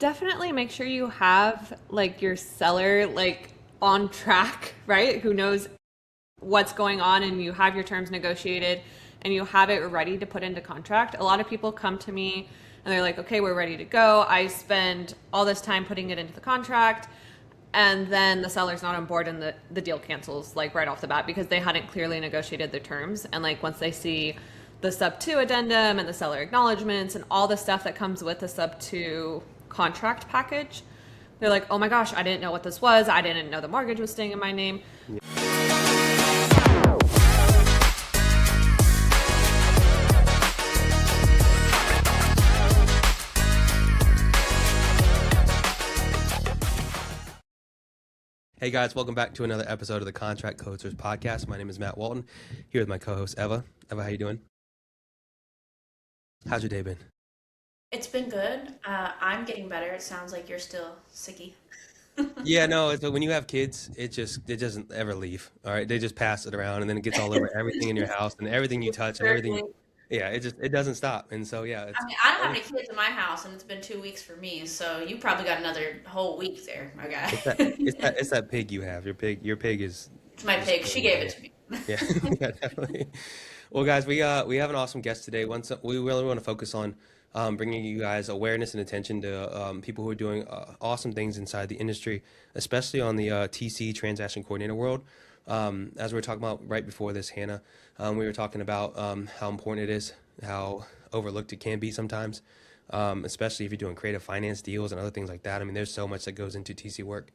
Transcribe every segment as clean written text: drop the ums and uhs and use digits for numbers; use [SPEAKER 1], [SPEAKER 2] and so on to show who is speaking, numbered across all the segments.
[SPEAKER 1] Definitely make sure you have like your seller like on track, right? Who knows what's going on, and you have your terms negotiated and you have it ready to put into contract. A lot of people come to me and they're like, okay, we're ready to go. I spend all this time putting it into the contract, and then the seller's not on board and the deal cancels like right off the bat because they hadn't clearly negotiated their terms. And like once they see the sub 2 addendum and the seller acknowledgments and all the stuff that comes with the sub 2 contract package, they're like, oh my gosh, I didn't know what this was. I didn't know the mortgage was staying in my name.
[SPEAKER 2] Hey guys, welcome back to another episode of the Contract Closers podcast. My name is Matt Walton, here with my co-host Eva. Eva, how you doing? How's your day been?
[SPEAKER 3] It's been good. I'm getting better. It sounds like you're still sicky.
[SPEAKER 2] Yeah, no, when you have kids, it doesn't ever leave. All right, they just pass it around, and then it gets all over everything in your house and everything you touch and everything. Yeah, it doesn't stop, and so yeah,
[SPEAKER 3] I mean, I don't have any kids in my house, and it's been 2 weeks for me, so you probably got another whole week there, my
[SPEAKER 2] it's
[SPEAKER 3] guy.
[SPEAKER 2] that it's that pig you have. Your pig
[SPEAKER 3] It's my
[SPEAKER 2] is
[SPEAKER 3] pig. She gave it to me.
[SPEAKER 2] yeah, yeah, definitely. Well, guys, we have an awesome guest today. We really want to focus on bringing you guys awareness and attention to people who are doing awesome things inside the industry, especially on the TC transaction coordinator world. As we were talking about right before this, Hannah, we were talking about how important it is, how overlooked it can be sometimes, especially if you're doing creative finance deals and other things like that. I mean, there's so much that goes into TC work.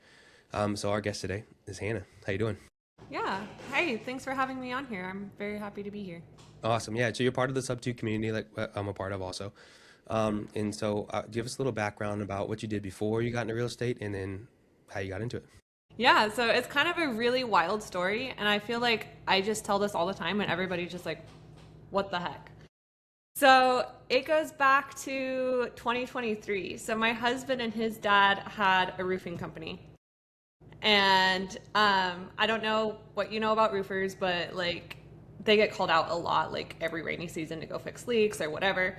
[SPEAKER 2] So our guest today is Hannah. How you doing?
[SPEAKER 1] Yeah. Hey, thanks for having me on here. I'm very happy to be here.
[SPEAKER 2] Awesome. Yeah. So you're part of the Sub2 community, like I'm a part of also. And so give us a little background about what you did before you got into real estate and then how you got into it.
[SPEAKER 1] Yeah, so it's kind of a really wild story, and I feel like I just tell this all the time and everybody's just like, what the heck? So it goes back to 2023. So my husband and his dad had a roofing company. And I don't know what you know about roofers, but like they get called out a lot, like every rainy season to go fix leaks or whatever.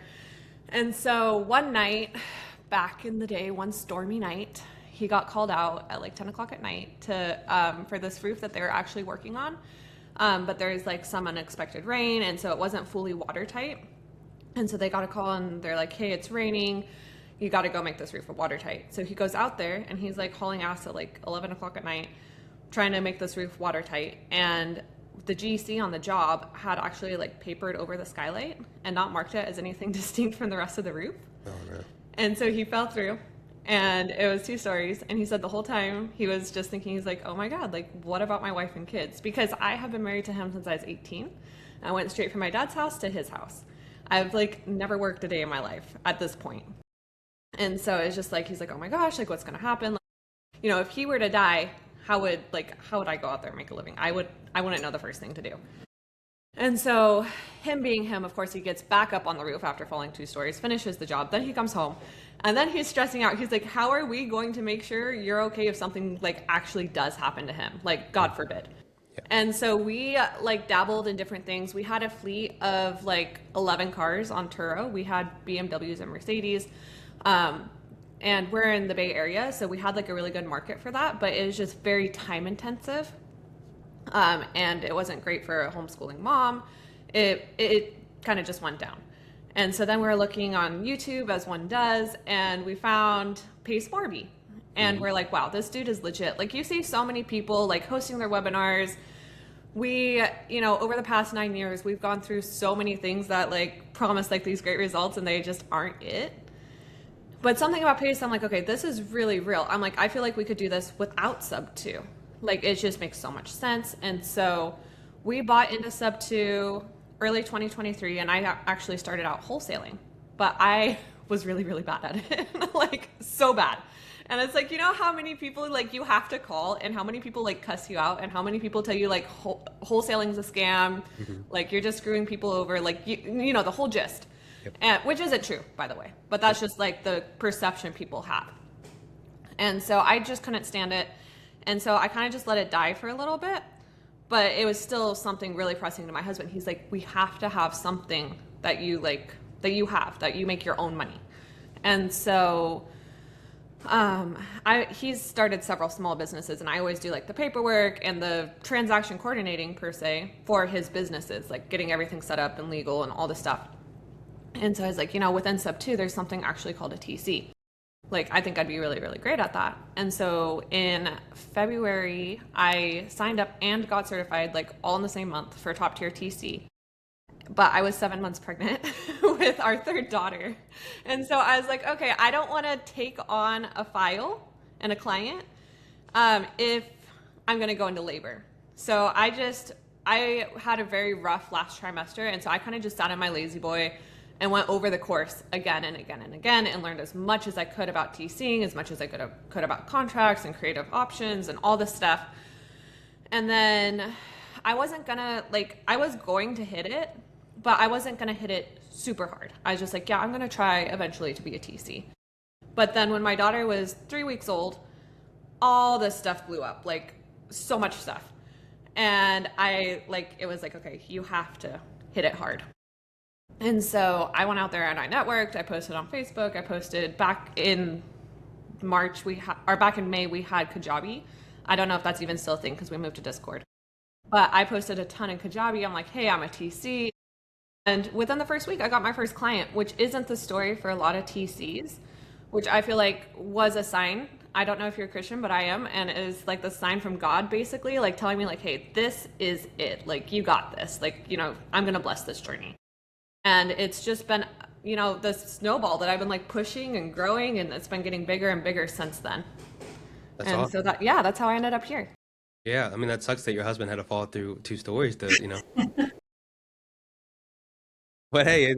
[SPEAKER 1] And so one night, back in the day, one stormy night, he got called out at like 10 o'clock at night to for this roof that they were actually working on. But there's like some unexpected rain, and so it wasn't fully watertight. And so they got a call and they're like, hey, it's raining. You got to go make this roof watertight. So he goes out there and he's like hauling ass at like 11 o'clock at night, trying to make this roof watertight. And the GC on the job had actually like papered over the skylight and not marked it as anything distinct from the rest of the roof.
[SPEAKER 2] Oh, no.
[SPEAKER 1] And so he fell through, and it was 2 stories. And he said the whole time he was just thinking, he's like, oh my God, like what about my wife and kids? Because I have been married to him since I was 18. I went straight from my dad's house to his house. I've like never worked a day in my life at this point. And so it's just like, he's like, oh my gosh, like what's going to happen? Like, if he were to die, how would I go out there and make a living? I wouldn't know the first thing to do. And so him being him, of course, he gets back up on the roof after falling 2 stories, finishes the job. Then he comes home and then he's stressing out. He's like, how are we going to make sure you're okay if something like actually does happen to him? Like, God forbid.
[SPEAKER 2] Yeah.
[SPEAKER 1] And so we like dabbled in different things. We had a fleet of like 11 cars on Turo. We had BMWs and Mercedes. And we're in the Bay Area, so we had like a really good market for that, but it was just very time intensive. And it wasn't great for a homeschooling mom. It kind of just went down. And so then we were looking on YouTube, as one does, and we found Pace Barbie. And we're like, wow, this dude is legit. Like, you see so many people like hosting their webinars. We, over the past 9 years, we've gone through so many things that like promise like these great results, and they just aren't it. But something about Pace, I'm like, okay, this is really real. I'm like, I feel like we could do this without sub 2. Like, it just makes so much sense. And so we bought into sub 2 early 2023, and I actually started out wholesaling, but I was really, really bad at it. Like, so bad. And it's like, how many people like you have to call, and how many people like cuss you out, and how many people tell you like wholesaling's a scam, like you're just screwing people over, like, the whole gist.
[SPEAKER 2] Yep.
[SPEAKER 1] And, which isn't true, by the way, but that's just like the perception people have. And so I just couldn't stand it. And so I kind of just let it die for a little bit, but it was still something really pressing to my husband. He's like, we have to have something that you make your own money. And so He's started several small businesses, and I always do like the paperwork and the transaction coordinating per se for his businesses, like getting everything set up and legal and all this stuff. And so I was like, within SubTo, there's something actually called a TC. Like, I think I'd be really, really great at that. And so in February, I signed up and got certified, like all in the same month for top tier TC. But I was 7 months pregnant with our third daughter. And so I was like, okay, I don't want to take on a file and a client if I'm going to go into labor. So I had a very rough last trimester. And so I kind of just sat in my lazy boy and went over the course again and again and again and learned as much as I could about TCing, as much as I could about contracts and creative options and all this stuff. And then I was going to hit it, but I wasn't going to hit it super hard. I was just like, yeah, I'm going to try eventually to be a TC. But then when my daughter was 3 weeks old, all this stuff blew up, like so much stuff. And it was like, okay, you have to hit it hard. And so I went out there and I networked. I posted on Facebook. I posted back in March, back in May, we had Kajabi. I don't know if that's even still a thing because we moved to Discord. But I posted a ton in Kajabi. I'm like, hey, I'm a TC. And within the first week, I got my first client, which isn't the story for a lot of TCs, which I feel like was a sign. I don't know if you're a Christian, but I am. And it is like the sign from God, basically, like telling me like, hey, this is it. Like, you got this. Like, I'm going to bless this journey. And it's just been, the snowball that I've been like pushing and growing, and it's been getting bigger and bigger since then.
[SPEAKER 2] That's
[SPEAKER 1] and
[SPEAKER 2] awesome.
[SPEAKER 1] so that's how I ended up here.
[SPEAKER 2] Yeah, I mean that sucks that your husband had to fall through two stories to. But hey,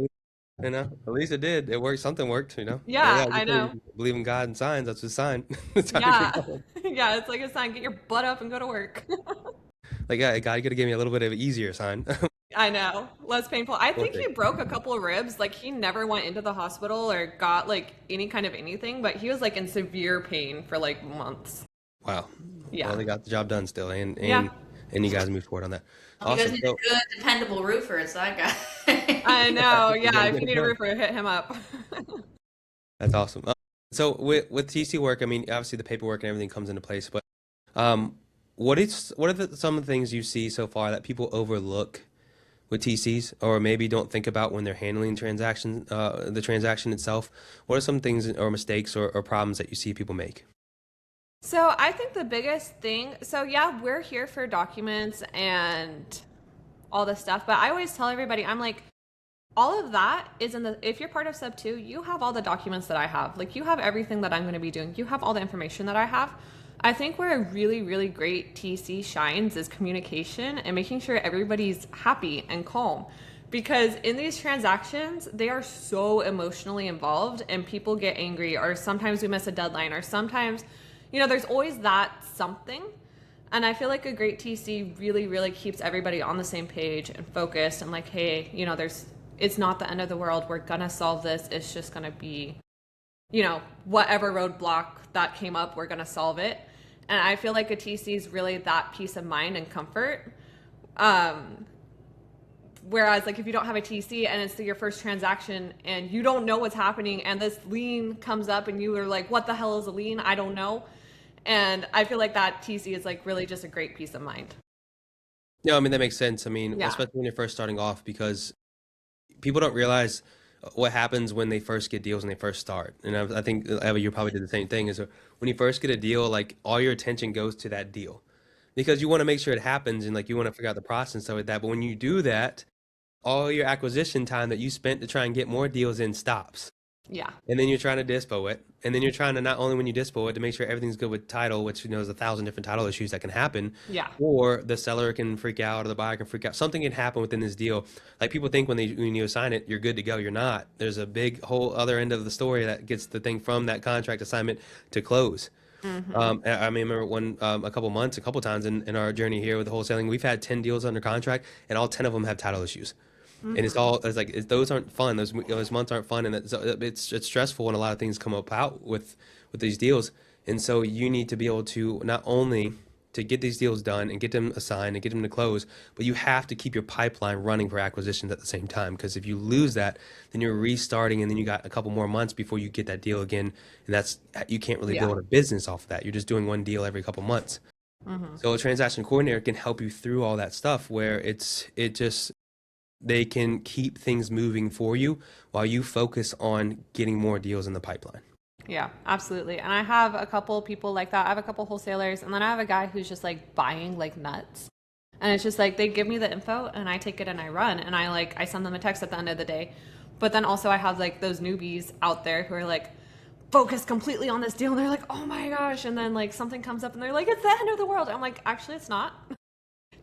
[SPEAKER 2] at least it did. It worked. Something worked.
[SPEAKER 1] Yeah,
[SPEAKER 2] Yeah,
[SPEAKER 1] I know.
[SPEAKER 2] believe in God and signs. That's a sign. That's how
[SPEAKER 1] Yeah.
[SPEAKER 2] you go.
[SPEAKER 1] Yeah, it's like a sign, get your butt up and go to work.
[SPEAKER 2] Like, yeah, God, you gotta give me a little bit of an easier sign.
[SPEAKER 1] I know. Less painful. I
[SPEAKER 2] We'll
[SPEAKER 1] think
[SPEAKER 2] see.
[SPEAKER 1] he broke a couple of ribs. Like, he never went into the hospital or got like any kind of anything, but he was like in severe pain for like months.
[SPEAKER 2] Wow.
[SPEAKER 1] Yeah.
[SPEAKER 2] Well, they got the job done still, and
[SPEAKER 1] Yeah.
[SPEAKER 2] you guys moved forward on that.
[SPEAKER 3] You guys
[SPEAKER 2] Awesome.
[SPEAKER 3] need a good, dependable roofer. It's that guy.
[SPEAKER 1] I know.
[SPEAKER 2] You
[SPEAKER 1] Yeah.
[SPEAKER 2] gotta
[SPEAKER 1] If
[SPEAKER 2] get
[SPEAKER 1] you
[SPEAKER 2] it
[SPEAKER 1] need a
[SPEAKER 2] done.
[SPEAKER 1] roofer, hit him up.
[SPEAKER 2] That's awesome. So with TC work, I mean, obviously the paperwork and everything comes into place, but um, what are some of the things you see so far that people overlook with TCs, or maybe don't think about when they're handling the transaction itself? What are some things or mistakes or problems that you see people make?
[SPEAKER 1] So I think the biggest thing, so yeah, we're here for documents and all this stuff, but I always tell everybody, I'm like, all of that is if you're part of SubTo, you have all the documents that I have. Like, you have everything that I'm going to be doing. You have all the information that I have. I think where a really, really great TC shines is communication and making sure everybody's happy and calm. Because in these transactions, they are so emotionally involved and people get angry, or sometimes we miss a deadline, or sometimes, there's always that something. And I feel like a great TC really, really keeps everybody on the same page and focused and like, hey, it's not the end of the world. We're going to solve this. It's just going to be, whatever roadblock that came up, we're going to solve it. And I feel like a TC is really that peace of mind and comfort. Whereas like if you don't have a TC and it's your first transaction and you don't know what's happening and this lien comes up and you are like, what the hell is a lien? I don't know. And I feel like that TC is like really just a great peace of mind.
[SPEAKER 2] No, I mean that makes sense. I mean,
[SPEAKER 1] Yeah.
[SPEAKER 2] especially when you're first starting off, because people don't realize what happens when they first get deals when they first start. And I think Eva, you probably did the same thing. Is when you first get a deal, like all your attention goes to that deal because you want to make sure it happens and like you want to figure out the process and stuff like that. But when you do that, all your acquisition time that you spent to try and get more deals in stops.
[SPEAKER 1] Yeah.
[SPEAKER 2] And then you're trying to dispo it. And then you're trying to, not only when you dispo it, to make sure everything's good with title, which there's 1,000 different title issues that can happen.
[SPEAKER 1] Yeah.
[SPEAKER 2] Or the seller can freak out or the buyer can freak out. Something can happen within this deal. Like people think when you assign it, you're good to go. You're not. There's a big whole other end of the story that gets the thing from that contract assignment to close. I mean, I remember a couple times in our journey here with the wholesaling, we've had 10 deals under contract and all 10 of them have title issues. And those aren't fun. Those months aren't fun, and it's stressful, and a lot of things come about with these deals. And so you need to be able to not only to get these deals done and get them assigned and get them to close, but you have to keep your pipeline running for acquisitions at the same time, because if you lose that, then you're restarting and then you got a couple more months before you get that deal again, and that's, you can't really build a business off of that. You're just doing one deal every couple months. So a transaction coordinator can help you through all that stuff where they can keep things moving for you while you focus on getting more deals in the pipeline.
[SPEAKER 1] Yeah, absolutely. And I have a couple people like that. I have a couple wholesalers, and then I have a guy who's just like buying like nuts. And it's just like they give me the info and I take it and I run, and I send them a text at the end of the day. But then also I have like those newbies out there who are like focused completely on this deal, and they're like, oh my gosh, and then like something comes up and they're like, it's the end of the world. I'm like, actually it's not.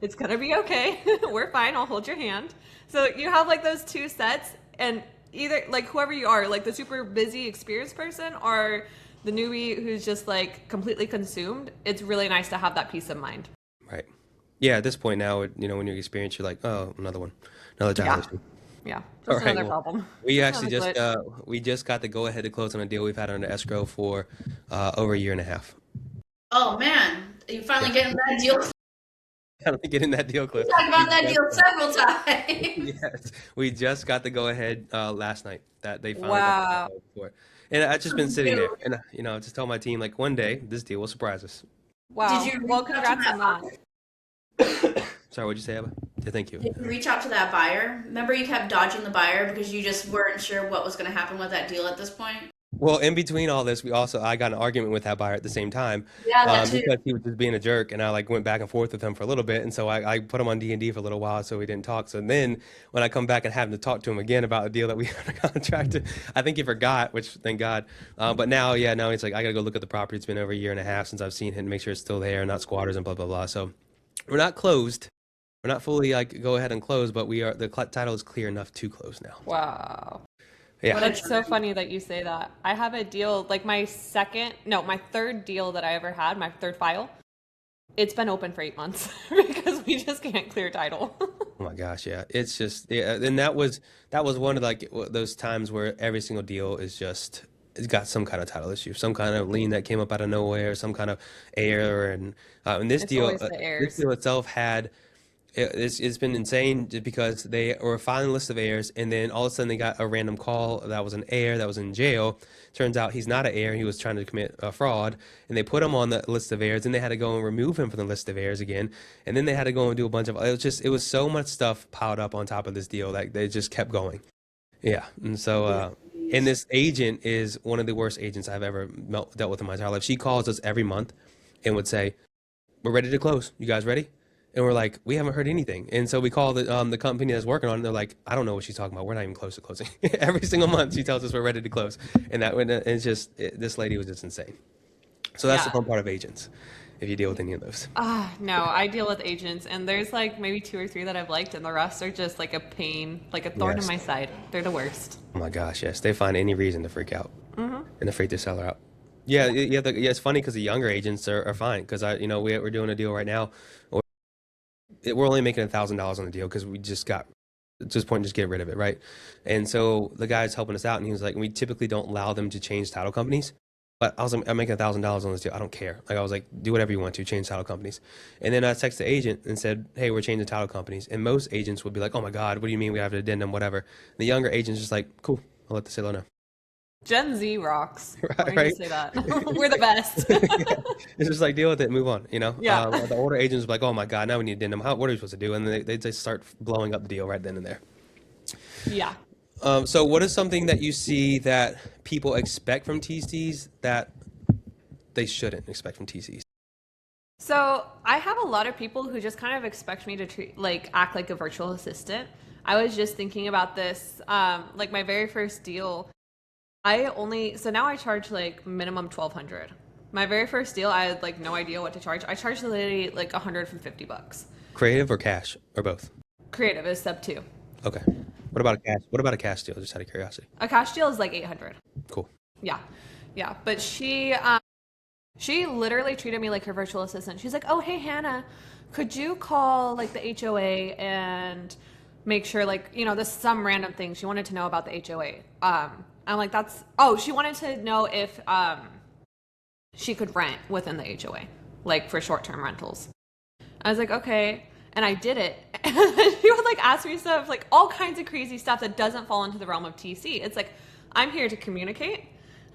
[SPEAKER 1] It's gonna be okay. We're fine. I'll hold your hand. So you have like those two sets, and either like whoever you are, like the super busy experienced person or the newbie who's just like completely consumed, it's really nice to have that peace of mind.
[SPEAKER 2] Right. Yeah, at this point now, when you're experienced, you're like, oh, another one, another time issue.
[SPEAKER 1] Yeah,
[SPEAKER 2] All
[SPEAKER 1] just
[SPEAKER 2] right,
[SPEAKER 1] another
[SPEAKER 2] well,
[SPEAKER 1] problem.
[SPEAKER 2] we actually
[SPEAKER 1] Another
[SPEAKER 2] just got the go ahead to close on a deal we've had under escrow for over a year and a half.
[SPEAKER 3] Oh man, you finally getting that deal.
[SPEAKER 2] Finally getting that deal closed.
[SPEAKER 3] We talked about that deal several times.
[SPEAKER 2] Yes, we just got the go ahead last night that they finally
[SPEAKER 1] Wow.
[SPEAKER 2] got the for. And I've just been sitting there, and just tell my team like one day this deal will surprise us.
[SPEAKER 1] Wow.
[SPEAKER 3] Did you
[SPEAKER 1] Well,
[SPEAKER 3] reach out to
[SPEAKER 1] congrats on that.
[SPEAKER 2] Sorry, what'd you say, Abba? Yeah, thank you.
[SPEAKER 3] Did you reach out to that buyer? Remember you kept dodging the buyer because you just weren't sure what was going to happen with that deal at this point?
[SPEAKER 2] Well, in between all this, I got an argument with that buyer at the same time.
[SPEAKER 3] Yeah, that too.
[SPEAKER 2] Because he was just being a jerk, and I like went back and forth with him for a little bit, and so I put him on D&D for a little while, so we didn't talk. So then when I come back and have to talk to him again about a deal that we had a contract, I think he forgot, which thank God. But now he's like, I gotta go look at the property. It's been over a year and a half since I've seen it, and make sure it's still there, not squatters and blah blah blah. So we're not closed. We're not fully like go ahead and close, but we are. The title is clear enough to close now.
[SPEAKER 1] Wow.
[SPEAKER 2] Yeah.
[SPEAKER 1] But it's so funny that you say that. I have a deal, like my third deal that I ever had, my third file. It's been open for 8 months because we just can't clear title.
[SPEAKER 2] Oh my gosh, yeah. It's just and that was one of like those times where every single deal is just it's got some kind of title issue, some kind of lien that came up out of nowhere, some kind of error, and this
[SPEAKER 1] It's
[SPEAKER 2] deal
[SPEAKER 1] always the errors.
[SPEAKER 2] this deal itself had. It's been insane just because they were filing a list of heirs, and then all of a sudden they got a random call that was an heir that was in jail. Turns out he's not an heir. He was trying to commit a fraud, and they put him on the list of heirs, and they had to go and remove him from the list of heirs again. And then they had to go and do a bunch of, it was so much stuff piled up on top of this deal that they just kept going. Yeah. And so, and this agent is one of the worst agents I've ever dealt with in my entire life. She calls us every month and would say, we're ready to close. You guys ready? And we're like, we haven't heard anything. And so we call the company that's working on it. And they're like, I don't know what she's talking about. We're not even close to closing. Every single month she tells us we're ready to close. And it's just, this lady was just insane. So that's the fun part of agents, if you deal with any of those.
[SPEAKER 1] No, I deal with agents, and there's like maybe 2 or 3 that I've liked, and the rest are just like a pain, like a thorn in my side. They're the worst.
[SPEAKER 2] Oh my gosh, yes. They find any reason to freak out and to freak the seller out. Yeah, it's funny because the younger agents are fine because we're doing a deal right now. We're only making $1,000 on the deal because we just got at this point just get rid of it, right? And so the guy's helping us out, and he was like, we typically don't allow them to change title companies, but I was like, I'm making $1,000 on this deal. I don't care. Like I was like, do whatever you want to, change title companies. And then I texted the agent and said, hey, we're changing title companies. And most agents would be like, oh my God, what do you mean we have an addendum, whatever. And the younger agent's just like, cool, I'll let the seller know.
[SPEAKER 1] Gen Z rocks. I'm
[SPEAKER 2] Right?
[SPEAKER 1] gonna say that. We're the best.
[SPEAKER 2] It's just like deal with it, move on.
[SPEAKER 1] Yeah.
[SPEAKER 2] The older agents are like, oh my God, now we need addendum. What are we supposed to do? And they just start blowing up the deal right then and there.
[SPEAKER 1] Yeah.
[SPEAKER 2] So what is something that you see that people expect from TCs that they shouldn't expect from TCs?
[SPEAKER 1] So I have a lot of people who just kind of expect me to act like a virtual assistant. I was just thinking about this, like my very first deal. So now I charge like minimum $1,200. My very first deal, I had like no idea what to charge. I charged the lady like $150.
[SPEAKER 2] Creative or cash or both?
[SPEAKER 1] Creative is SubTo.
[SPEAKER 2] Okay. What about a cash? What about a cash deal? Just out of curiosity.
[SPEAKER 1] A cash deal is like $800.
[SPEAKER 2] Cool.
[SPEAKER 1] Yeah. But she literally treated me like her virtual assistant. She's like, oh, hey, Hannah, could you call like the HOA and make sure this some random thing she wanted to know about the HOA. I'm like, she wanted to know if she could rent within the HOA. like for short-term rentals. I was like, okay. And I did it. And he would like ask me stuff, like all kinds of crazy stuff that doesn't fall into the realm of TC. It's like, I'm here to communicate.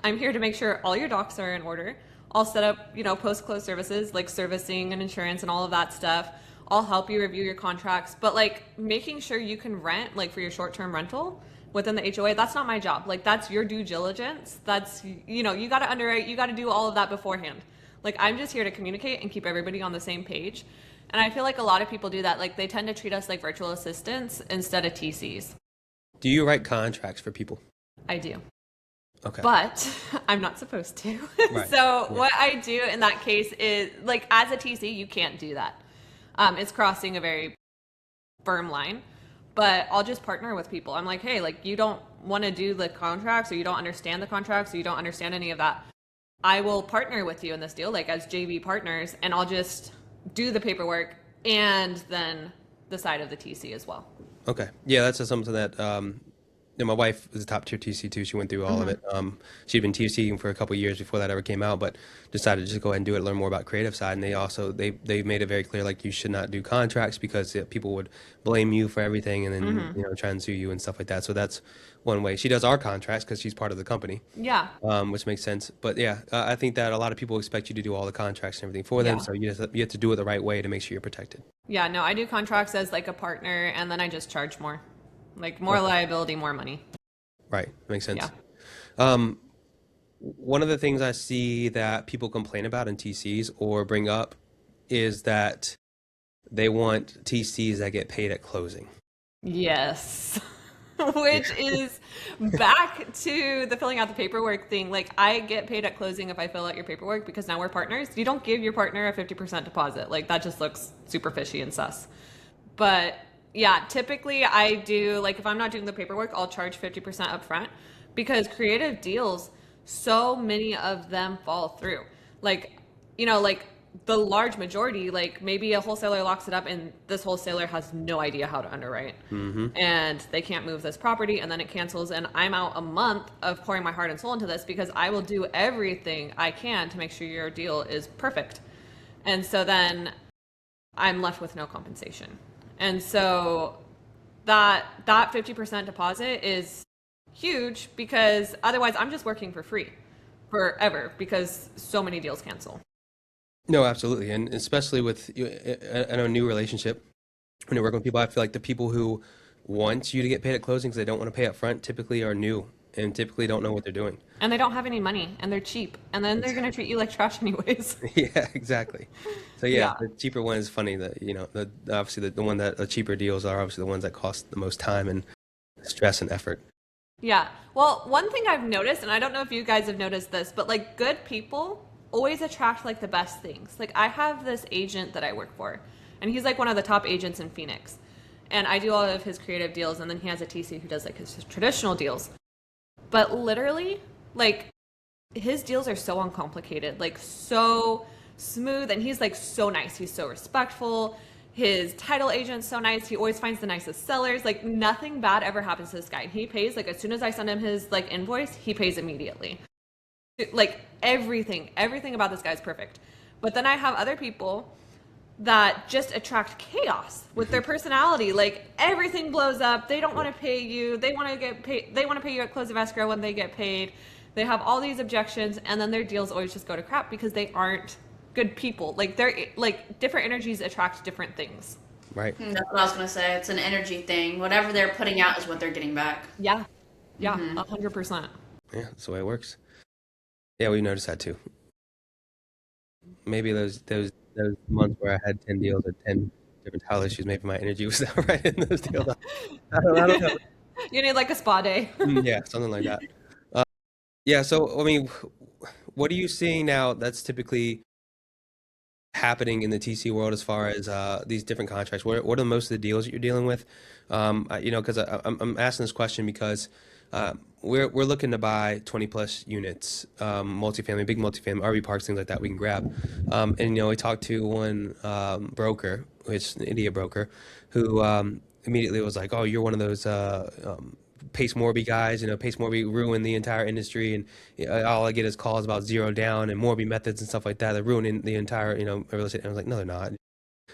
[SPEAKER 1] I'm here to make sure all your docs are in order. I'll set up, post-close services like servicing and insurance and all of that stuff. I'll help you review your contracts. But like making sure you can rent like for your short-term rental within the HOA, that's not my job. Like that's your due diligence. That's, you got to underwrite, you got to do all of that beforehand. Like I'm just here to communicate and keep everybody on the same page. And I feel like a lot of people do that. Like they tend to treat us like virtual assistants instead of TCs.
[SPEAKER 2] Do you write contracts for people?
[SPEAKER 1] I do.
[SPEAKER 2] Okay.
[SPEAKER 1] But I'm not supposed to.
[SPEAKER 2] Right.
[SPEAKER 1] So what I do in that case is like as a TC, you can't do that. It's crossing a very firm line. But I'll just partner with people. I'm like, hey, like you don't want to do the contracts or you don't understand the contracts or you don't understand any of that. I will partner with you in this deal, like as JV partners, and I'll just do the paperwork and then the side of the TC as well.
[SPEAKER 2] Okay. Yeah, that's just something that my wife is a top tier TC too. She went through all of it. She'd been TCing for a couple of years before that ever came out, but decided to just go ahead and do it, learn more about creative side. And they made it very clear like you should not do contracts because people would blame you for everything and then try and sue you and stuff like that. So that's one way. She does our contracts because she's part of the company.
[SPEAKER 1] Yeah.
[SPEAKER 2] Which makes sense. But yeah, I think that a lot of people expect you to do all the contracts and everything for them.
[SPEAKER 1] Yeah.
[SPEAKER 2] So you have to do it the right way to make sure you're protected.
[SPEAKER 1] Yeah, no, I do contracts as like a partner and then I just charge more. Like more liability, more money.
[SPEAKER 2] Right. Makes sense.
[SPEAKER 1] Yeah.
[SPEAKER 2] One of the things I see that people complain about in TCs or bring up is that they want TCs that get paid at closing.
[SPEAKER 1] Yes. Which is back to the filling out the paperwork thing. Like I get paid at closing if I fill out your paperwork because now we're partners. You don't give your partner a 50% deposit. Like that just looks super fishy and sus. But yeah, typically I do, like if I'm not doing the paperwork, I'll charge 50% up front because creative deals, so many of them fall through. Like, like the large majority, like maybe a wholesaler locks it up and this wholesaler has no idea how to underwrite and they can't move this property and then it cancels and I'm out a month of pouring my heart and soul into this because I will do everything I can to make sure your deal is perfect. And so then I'm left with no compensation. And so that 50% deposit is huge because otherwise I'm just working for free forever because so many deals cancel.
[SPEAKER 2] No, absolutely. And especially with in a new relationship, when you're working with people, I feel like the people who want you to get paid at closing because they don't want to pay up front typically are new and typically don't know what they're doing.
[SPEAKER 1] And they don't have any money and they're cheap and then they're going to treat you like trash anyways.
[SPEAKER 2] Yeah, exactly. So yeah, the cheaper one is funny that, obviously the one that the cheaper deals are obviously the ones that cost the most time and stress and effort.
[SPEAKER 1] Yeah. Well, one thing I've noticed, and I don't know if you guys have noticed this, but like good people always attract like the best things. Like I have this agent that I work for and he's like one of the top agents in Phoenix and I do all of his creative deals and then he has a TC who does like his traditional deals. But literally like his deals are so uncomplicated, like so smooth and he's like so nice. He's so respectful. His title agent's so nice. He always finds the nicest sellers. Like nothing bad ever happens to this guy. He pays like as soon as I send him his like invoice, he pays immediately. Like everything about this guy is perfect. But then I have other people that just attract chaos with their personality. Like everything blows up. They don't want to pay you. They want to get paid. They want to pay you at close of escrow when they get paid. They have all these objections and then their deals always just go to crap because they aren't good people. Like they're like different energies attract different things.
[SPEAKER 2] Right.
[SPEAKER 3] That's what I was going to say. It's an energy thing. Whatever they're putting out is what they're getting back.
[SPEAKER 1] Yeah. Yeah. 100%.
[SPEAKER 2] Yeah, that's the way it works. Yeah, we noticed that too. Maybe those months where I had 10 deals or 10 different tile issues, maybe my energy was not right in those deals. I don't know.
[SPEAKER 1] You need like a spa day.
[SPEAKER 2] Yeah, something like that. Yeah, so I mean, what are you seeing now that's typically happening in the TC world as far as these different contracts? What are most of the deals that you're dealing with? Because I'm asking this question because we're looking to buy 20 plus units, multifamily, big multifamily, RV parks, things like that we can grab. And we talked to one broker, which is an India broker, who immediately was like, "Oh, you're one of those Pace Morby guys, Pace Morby ruined the entire industry, and all I get is calls about zero down and Morby methods and stuff like that. They're ruining the entire, real estate. And I was like, no, they're not.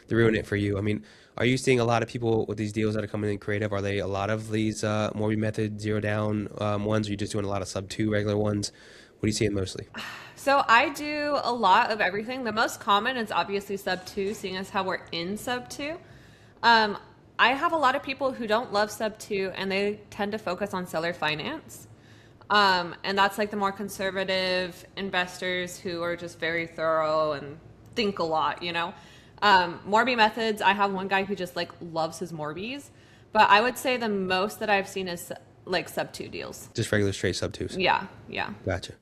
[SPEAKER 2] They're ruining it for you. I mean, are you seeing a lot of people with these deals that are coming in creative? Are they a lot of these Morby method zero down ones? Or are you just doing a lot of sub two regular ones? What are you seeing mostly?
[SPEAKER 1] So I do a lot of everything. The most common is obviously sub two, seeing as how we're in sub two. Um, I have a lot of people who don't love sub two and they tend to focus on seller finance. And that's like the more conservative investors who are just very thorough and think a lot, Morby methods, I have one guy who just like loves his Morbies, but I would say the most that I've seen is like sub two deals.
[SPEAKER 2] Just regular straight sub twos.
[SPEAKER 1] Yeah, yeah.
[SPEAKER 2] Gotcha.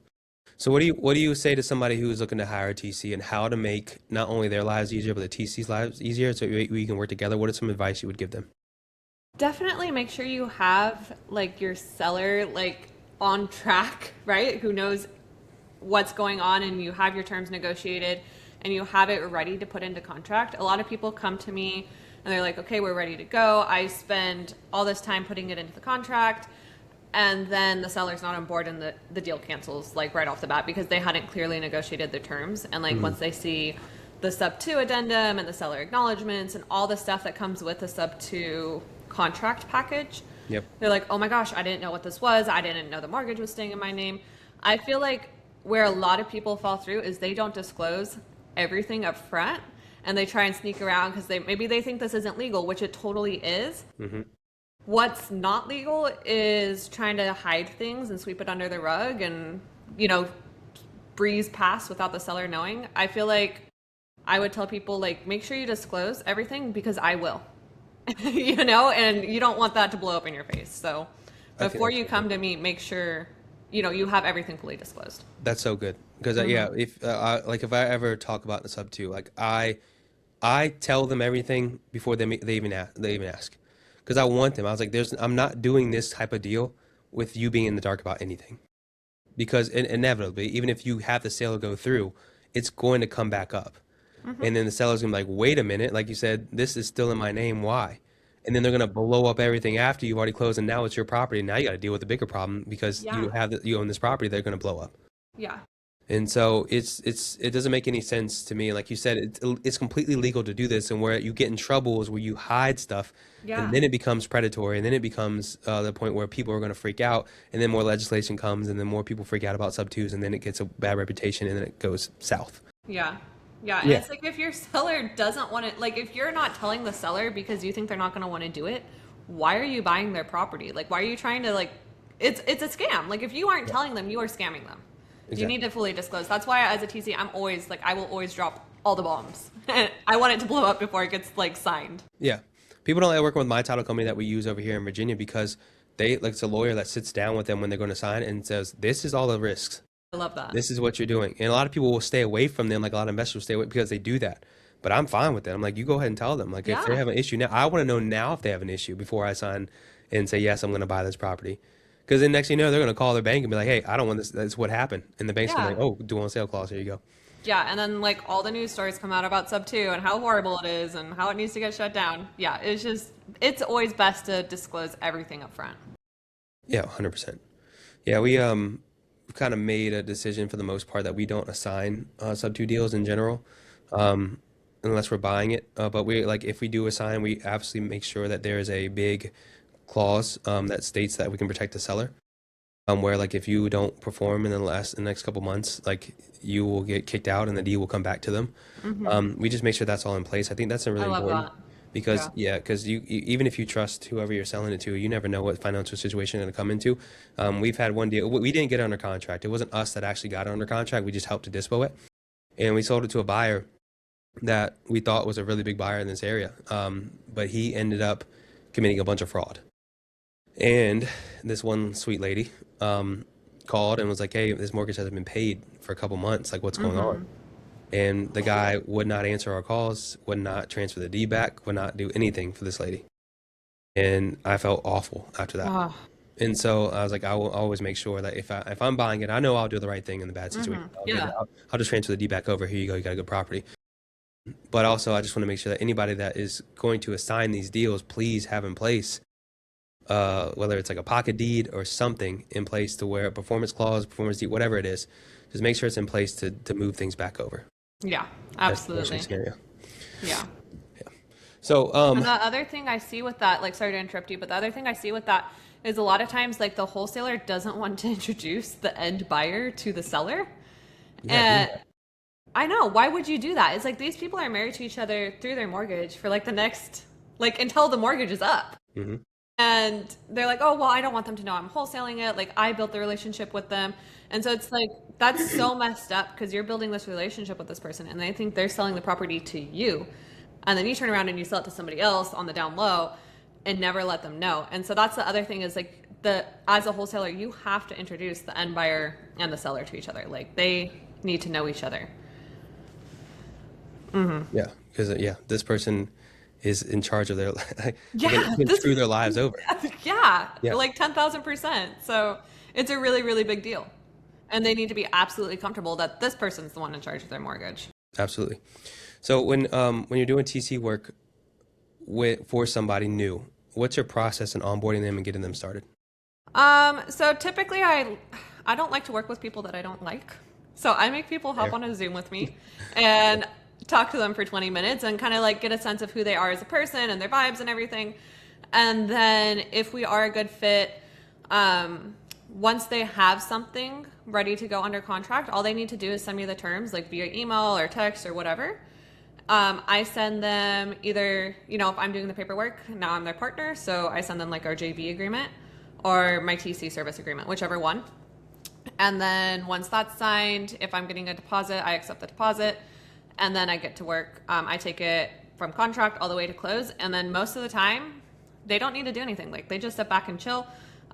[SPEAKER 2] So what do you say to somebody who's looking to hire a TC and how to make not only their lives easier, but the TC's lives easier so we can work together? What is some advice you would give them?
[SPEAKER 1] Definitely make sure you have like your seller like on track, right? Who knows what's going on, and you have your terms negotiated and you have it ready to put into contract. A lot of people come to me and they're like, okay, we're ready to go. I spend all this time putting it into the contract, and then the seller's not on board and the deal cancels like right off the bat because they hadn't clearly negotiated the terms. And like once they see the sub two addendum and the seller acknowledgments and all the stuff that comes with the sub two contract package,
[SPEAKER 2] Yep.
[SPEAKER 1] they're like, oh my gosh, I didn't know what this was. I didn't know the mortgage was staying in my name. I feel like where a lot of people fall through is they don't disclose everything up front, and they try and sneak around because maybe they think this isn't legal, which it totally is. What's not legal is trying to hide things and sweep it under the rug and, breeze past without the seller knowing. I feel like I would tell people, like, make sure you disclose everything because I will, and you don't want that to blow up in your face. So before you come to me, make sure, you have everything fully disclosed.
[SPEAKER 2] That's so good because yeah, if if I ever talk about the sub two, like I tell them everything before they even ask, because I want them. I was like, I'm not doing this type of deal with you being in the dark about anything, because inevitably, even if you have the sale go through, it's going to come back up, and then the seller's gonna be like, wait a minute, like you said, this is still in my name. Why? And then they're gonna blow up everything after you've already closed, and now it's your property. Now you got to deal with the bigger problem because you own this property. They're gonna blow up.
[SPEAKER 1] Yeah.
[SPEAKER 2] And so it doesn't make any sense to me. Like you said, it's completely legal to do this, and where you get in trouble is where you hide stuff, and then it becomes predatory, and then it becomes the point where people are going to freak out, and then more legislation comes, and then more people freak out about sub twos, and then it gets a bad reputation, and then it goes south.
[SPEAKER 1] Yeah. Yeah. And it's like, if your seller doesn't want it, like if you're not telling the seller because you think they're not going to want to do it, why are you buying their property? Like, why are you trying to it's a scam. Like if you aren't telling them, you are scamming them. Exactly. You need to fully disclose. That's why as a TC, I'm always like, I will always drop all the bombs. I want it to blow up before it gets signed.
[SPEAKER 2] Yeah. People don't like working with my title company that we use over here in Virginia because it's a lawyer that sits down with them when they're going to sign and says, this is all the risks.
[SPEAKER 1] I love that.
[SPEAKER 2] This is what you're doing. And a lot of people will stay away from them. Like a lot of investors will stay away because they do that. But I'm fine with it. I'm like, you go ahead and tell them. Like if they have an issue now, I want to know now if they have an issue before I sign and say, yes, I'm going to buy this property. Because then next thing you know, they're going to call their bank and be like, hey, I don't want this. That's what happened. And the bank's going to be like, oh, do on sale clause. Here you go.
[SPEAKER 1] Yeah. And then all the news stories come out about sub two and how horrible it is and how it needs to get shut down. Yeah. It's always best to disclose everything up front.
[SPEAKER 2] Yeah, 100%. Yeah, we kind of made a decision for the most part that we don't assign sub two deals in general, unless we're buying it. But if we do assign, we absolutely make sure that there is a big clause that states that we can protect the seller, where if you don't perform in the next couple months, you will get kicked out and the deal will come back to them. We just make sure that's all in place. I think that's a really important because because you even if you trust whoever you're selling it to, you never know what financial situation you're going to come into. We've had one deal, we didn't get it under contract. It wasn't us that actually got it under contract. We just helped to dispo it, and we sold it to a buyer that we thought was a really big buyer in this area, but he ended up committing a bunch of fraud. And this one sweet lady called and was like, hey, this mortgage hasn't been paid for a couple months. Like, what's going on? And the guy would not answer our calls, would not transfer the deed back, would not do anything for this lady. And I felt awful after that. And so I was like, I will always make sure that if I'm buying it, I know I'll do the right thing in the bad situation. I'll just transfer the deed back over. Here you go. You got a good property. But also, I just want to make sure that anybody that is going to assign these deals, please have in place whether it's like a pocket deed or something in place to where a performance clause, performance deed, whatever it is, just make sure it's in place to move things back over.
[SPEAKER 1] Yeah,
[SPEAKER 2] That's the worst
[SPEAKER 1] absolutely.
[SPEAKER 2] case scenario.
[SPEAKER 1] Yeah.
[SPEAKER 2] So,
[SPEAKER 1] And the other thing I see with that, like, sorry to interrupt you, but the other thing I see with that is a lot of times, like, the wholesaler doesn't want to introduce the end buyer to the seller.
[SPEAKER 2] yeah,
[SPEAKER 1] And I know, why would you do that? It's like these people are married to each other through their mortgage for like the next, like, until the mortgage is up.
[SPEAKER 2] hmm
[SPEAKER 1] And they're like, oh, well, I don't want them to know I'm wholesaling it. Like, I built the relationship with them. And so it's like, that's so messed up because you're building this relationship with this person and they think they're selling the property to you. And then you turn around and you sell it to somebody else on the down low and never let them know. And so that's the other thing is like, as a wholesaler, you have to introduce the end buyer and the seller to each other. Like, they need to know each other.
[SPEAKER 2] yeah, because this person is in charge of their,
[SPEAKER 1] Yeah,
[SPEAKER 2] can screw their lives over.
[SPEAKER 1] yeah,
[SPEAKER 2] Yeah.
[SPEAKER 1] like 10,000%. So it's a really, really big deal. And they need to be absolutely comfortable that this person's the one in charge of their mortgage.
[SPEAKER 2] Absolutely. So when you're doing TC work for somebody new, what's your process in onboarding them and getting them started?
[SPEAKER 1] So typically I don't like to work with people that I don't like. So I make people hop
[SPEAKER 2] Fair.
[SPEAKER 1] on a Zoom with me and talk to them for 20 minutes and kind of like get a sense of who they are as a person and their vibes and everything. And then if we are a good fit, once they have something ready to go under contract, all they need to do is send me the terms like via email or text or whatever. I send them either, if I'm doing the paperwork, now I'm their partner, so I send them like our JV agreement or my TC service agreement, whichever one. And then once that's signed, if I'm getting a deposit, I accept the deposit, and then I get to work. I take it from contract all the way to close, and then most of the time, they don't need to do anything. Like, they just sit back and chill.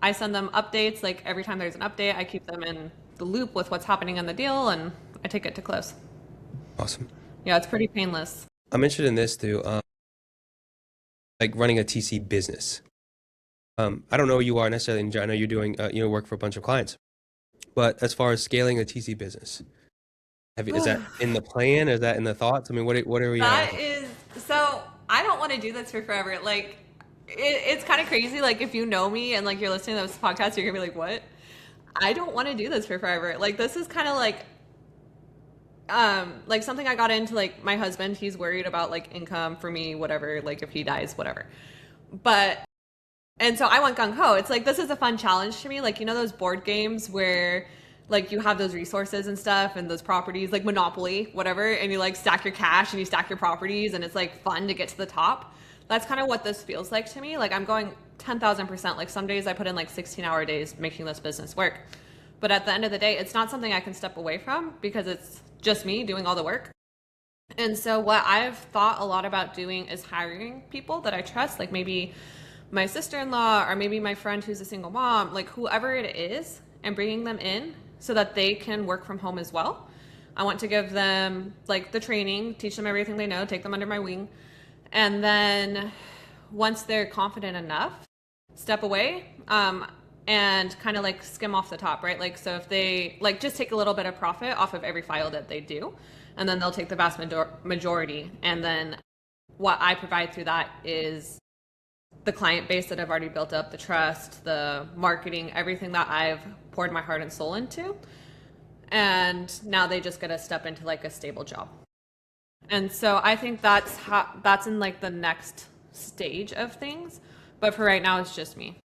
[SPEAKER 1] I send them updates. Like, every time there's an update, I keep them in the loop with what's happening in the deal, and I take it to close.
[SPEAKER 2] Awesome.
[SPEAKER 1] Yeah, it's pretty painless.
[SPEAKER 2] I'm interested in this too, like running a TC business. I don't know who you are necessarily. I know you're doing, work for a bunch of clients, but as far as scaling a TC business, is that in the plan? Is that in the thoughts? I mean, what are we?
[SPEAKER 1] That is so. I don't want to do this for forever. Like, it's kind of crazy. Like, if you know me and like you're listening to this podcast, you're gonna be like, "What?" I don't want to do this for forever. Like, this is kind of like something I got into. Like, my husband, he's worried about like income for me, whatever. Like, if he dies, whatever. But and so I went gung ho. It's like, this is a fun challenge to me. Like, those board games where like you have those resources and stuff and those properties, like Monopoly, whatever, and you like stack your cash and you stack your properties and it's like fun to get to the top. That's kind of what this feels like to me. Like, I'm going 10,000%. Like, some days I put in like 16-hour days making this business work. But at the end of the day, it's not something I can step away from because it's just me doing all the work. And so what I've thought a lot about doing is hiring people that I trust, like maybe my sister-in-law or maybe my friend who's a single mom, like whoever it is, and bringing them in so that they can work from home as well. I want to give them like the training, teach them everything they know, take them under my wing. And then once they're confident enough, step away and kind of like skim off the top, right? Like, so if they like just take a little bit of profit off of every file that they do, and then they'll take the vast majority. And then what I provide through that is the client base that I've already built up, the trust, the marketing, everything that I've poured my heart and soul into. And now they just get to step into like a stable job. And so I think that's in like the next stage of things. But for right now, it's just me.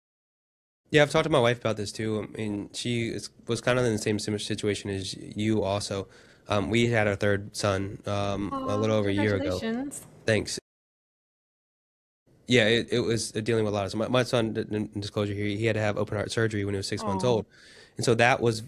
[SPEAKER 2] Yeah, I've talked to my wife about this too. I mean, was kind of in the same similar situation as you also. We had our third son a little over a year ago.
[SPEAKER 1] Congratulations.
[SPEAKER 2] Thanks. Yeah, it was dealing with a lot of. So my son, in disclosure here, he had to have open heart surgery when he was 6 months
[SPEAKER 1] Oh.
[SPEAKER 2] old, and so that was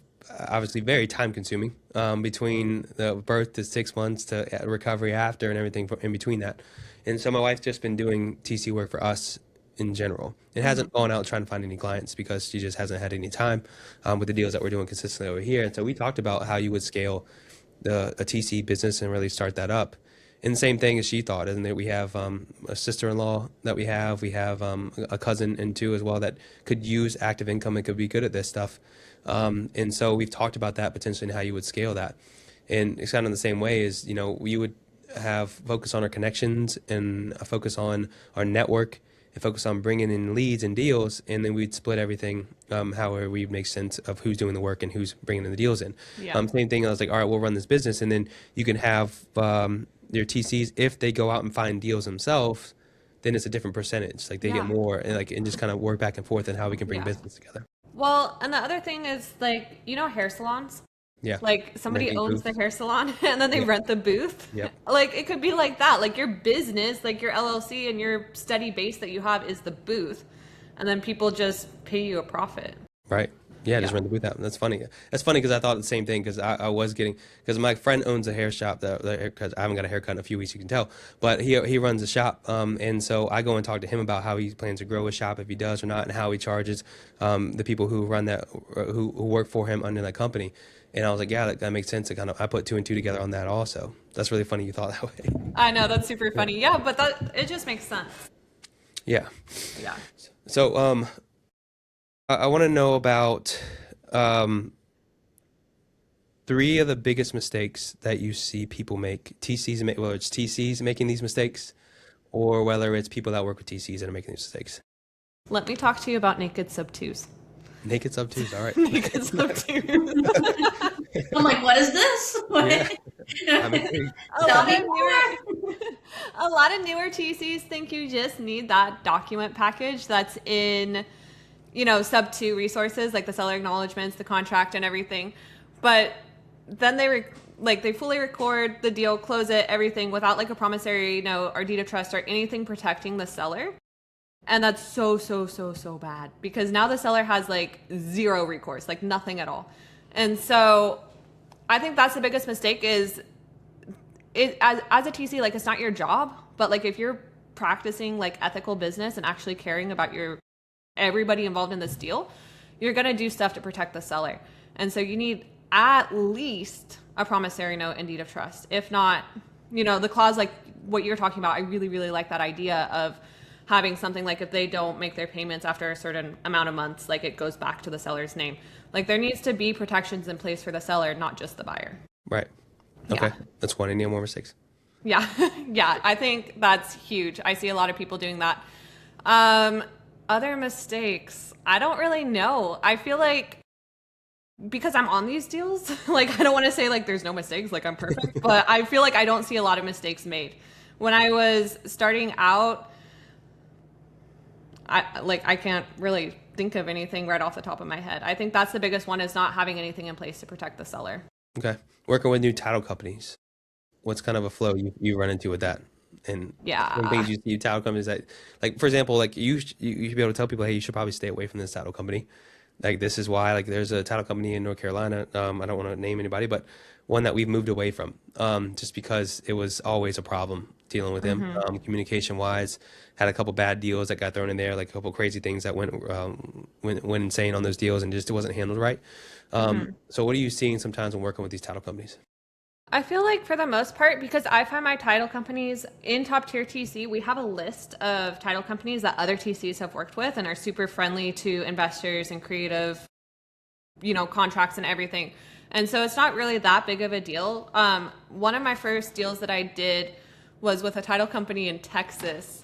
[SPEAKER 2] obviously very time consuming between the birth to 6 months to recovery after and everything in between that. And so my wife's just been doing TC work for us in general. It hasn't gone out trying to find any clients because she just hasn't had any time with the deals that we're doing consistently over here. And so we talked about how you would scale a TC business and really start that up. And the same thing as she thought, isn't it? We have a sister-in-law that we have a cousin and two as well that could use active income and could be good at this stuff. And so we've talked about that potentially and how you would scale that. And it's kind of the same way as, we would have focus on our connections and a focus on our network and focus on bringing in leads and deals, and then we'd split everything however we make sense of who's doing the work and who's bringing in the deals in.
[SPEAKER 1] Yeah.
[SPEAKER 2] Same thing. I was like, all right, we'll run this business, and then you can have your TCs if they go out and find deals themselves. Then it's a different percentage. Like they get more, and just kind of work back and forth on how we can bring business together.
[SPEAKER 1] Well, and the other thing is like, hair salons.
[SPEAKER 2] Yeah.
[SPEAKER 1] Like somebody owns the hair salon and then they rent the booth.
[SPEAKER 2] Yep.
[SPEAKER 1] Like it could be like that. Like your business, like your LLC and your steady base that you have is the booth. And then people just pay you a profit.
[SPEAKER 2] Right. Yeah, just rent the booth out. That's funny. That's funny because I thought the same thing because I was getting, because my friend owns a hair shop because I haven't got a haircut in a few weeks, you can tell, but he runs a shop. And so I go and talk to him about how he plans to grow his shop, if he does or not, and how he charges the people who run that, who work for him under that company. And I was like, yeah, that makes sense. I put 2 and 2 together on that also. That's really funny you thought that way.
[SPEAKER 1] I know, that's super funny. Yeah, but it just makes sense.
[SPEAKER 2] Yeah.
[SPEAKER 1] Yeah.
[SPEAKER 2] So I want to know about 3 of the biggest mistakes that you see people make. Whether it's TCs making these mistakes, or whether it's people that work with TCs that are making these mistakes.
[SPEAKER 1] Let me talk to you about Naked SubTos.
[SPEAKER 2] Naked SubTos, all right.
[SPEAKER 1] Naked SubTos.
[SPEAKER 3] I'm like, what is this?
[SPEAKER 2] Yeah. I'm intrigued.
[SPEAKER 1] A lot of newer TCs think you just need that document package that's in, SubTo resources, like the seller acknowledgments, the contract, and everything. But then they fully record the deal, close it, everything without like a promissory note or deed of trust or anything protecting the seller. And that's so bad because now the seller has like zero recourse, like nothing at all. And so I think that's the biggest mistake is as a TC, like it's not your job, but like if you're practicing like ethical business and actually caring about everybody involved in this deal, you're going to do stuff to protect the seller. And so you need at least a promissory note and deed of trust. If not, the clause like what you're talking about, I really, really like that idea of having something like if they don't make their payments after a certain amount of months, like it goes back to the seller's name. Like there needs to be protections in place for the seller, not just the buyer.
[SPEAKER 2] Right. Okay.
[SPEAKER 1] Yeah.
[SPEAKER 2] That's one. Any more mistakes?
[SPEAKER 1] Yeah. Yeah. I think that's huge. I see a lot of people doing that. Other mistakes, I don't really know. I feel like because I'm on these deals, like I don't want to say like there's no mistakes, like I'm perfect, but I feel like I don't see a lot of mistakes made. When I was starting out, I can't really think of anything right off the top of my head. I think that's the biggest one is not having anything in place to protect the seller.
[SPEAKER 2] Okay. Working with new title companies. What's kind of a flow you run into with that? And some things you see title companies that, like, for example, like you should be able to tell people, hey, you should probably stay away from this title company. Like, this is why, like, there's a title company in North Carolina. I don't want to name anybody, but one that we've moved away from just because it was always a problem dealing with him communication wise. Had a couple bad deals that got thrown in there, like a couple crazy things that went insane on those deals and just it wasn't handled right. So what are you seeing sometimes when working with these title companies?
[SPEAKER 1] I feel like for the most part, because I find my title companies in Top Tier TC, we have a list of title companies that other TCs have worked with and are super friendly to investors and creative, contracts and everything. And so it's not really that big of a deal. One of my first deals that I did was with a title company in Texas.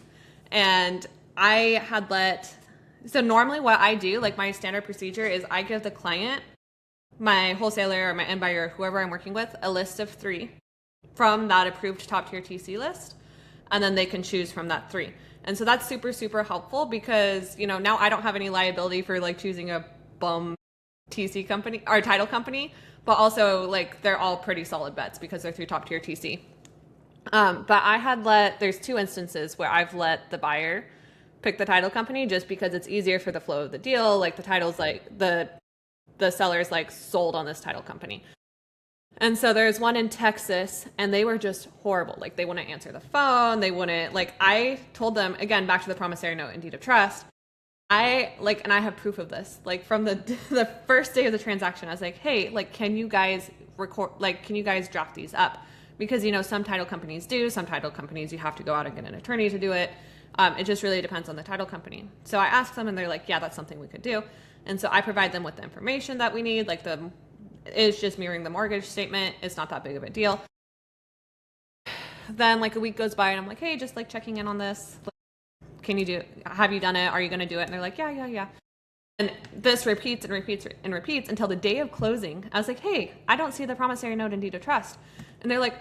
[SPEAKER 1] And I had so normally what I do, like my standard procedure is I give the client, my wholesaler or my end buyer, whoever I'm working with, a list of 3 from that approved Top Tier TC list. And then they can choose from that 3. And so that's super, super helpful because, now I don't have any liability for like choosing a bum TC company or title company, but also like they're all pretty solid bets because they're through Top Tier TC. But I had there's 2 instances where I've let the buyer pick the title company just because it's easier for the flow of the deal. Like the title's like the seller's like sold on this title company. And so there's one in Texas and they were just horrible. Like they wouldn't answer the phone. They wouldn't I told them again, back to the promissory note and deed of trust. And I have proof of this, like from the first day of the transaction, I was like, hey, like, can you guys draft these up? Because, some title companies do, some title companies, you have to go out and get an attorney to do it. It just really depends on the title company. So I asked them and they're like, yeah, that's something we could do. And so I provide them with the information that we need. Like it's just mirroring the mortgage statement. It's not that big of a deal. Then like a week goes by and I'm like, hey, just like checking in on this. have you done it? Are you going to do it? And they're like, yeah. And this repeats and repeats and repeats until the day of closing. I was like, hey, I don't see the promissory note and deed of trust. And they're like,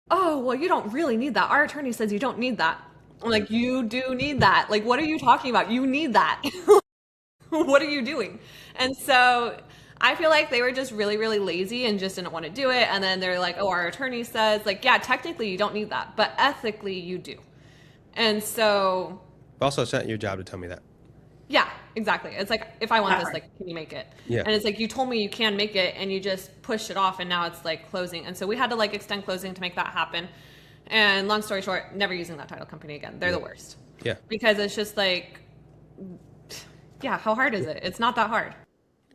[SPEAKER 1] oh, well, you don't really need that. Our attorney says you don't need that. I'm like, you do need that. Like, what are you talking about? You need that. What are you doing? And so I feel like they were just really, really lazy and just didn't want to do it. And then they're like, oh, our attorney says, like, yeah, technically you don't need that, but ethically you do. And so.
[SPEAKER 2] Also, it's not your job to tell me that.
[SPEAKER 1] Yeah, exactly. It's like, if I want this, like, can you make it?
[SPEAKER 2] Yeah.
[SPEAKER 1] And it's like, you told me you can make it and you just pushed it off and now it's like closing. And so we had to like extend closing to make that happen. And long story short, never using that title company again. They're the worst.
[SPEAKER 2] Yeah.
[SPEAKER 1] Because it's just like, yeah, how hard is it? It's not that hard.